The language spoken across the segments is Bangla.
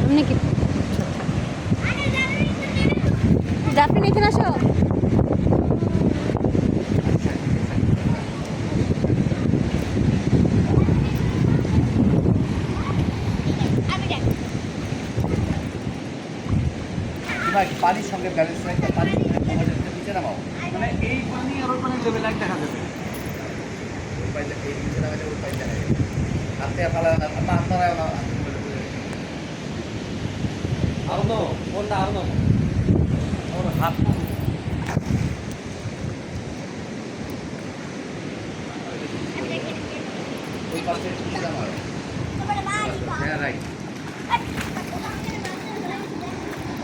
এমনি কি জাফরিন এখানে আসো। পানির সঙ্গে ব্যালেন্স রাখতে পানি নিচে নামাও, মানে এই পানি আর ওই পানির লেভেল এক দেখা যাবে। ওই পানিটা এই নিচে নামালে ওই পানি দেখা যাবে। হাতে ফালা না, হাত নাড়ায় না। আরো নো কোনটা আরো নো ওর হাত ওই পাশে নিচে নামাও। হ্যাঁ রাইট।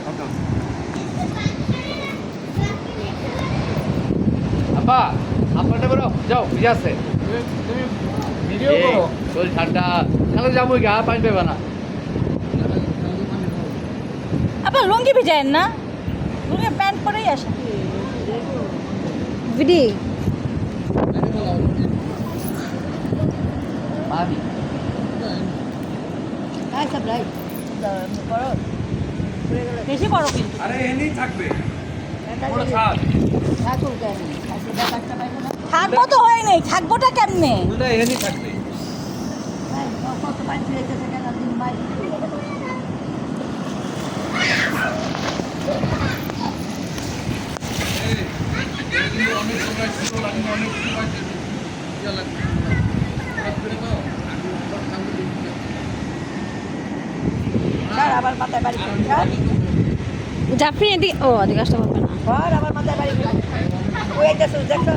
ওকে আব্বা আপনারটা করো যাও ভিজে আছে তুমি ভিডিও করো শরীর ঠান্ডা তাহলে যাবো গা পানি পেবে না আপনার লুঙ্গি ভিজায়েন না, লুঙ্গি প্যান্ট পরেই আসে ভিডি পানি বেশি বড় কিন্তু আরে এখানেই থাকবে পুরো ছাদ থাকবো তো হয় নাই, থাকবোটা কেমনে? দুটো এখানেই থাকবে অনেক সময় ছিল লাগবে অনেক সময় লাগবে আবার মাথায় বাড়ি জাফরিন এদিকে, ও এদিকে আসতে পারবে না, আবার মাথায় বাড়ি ওই দেখো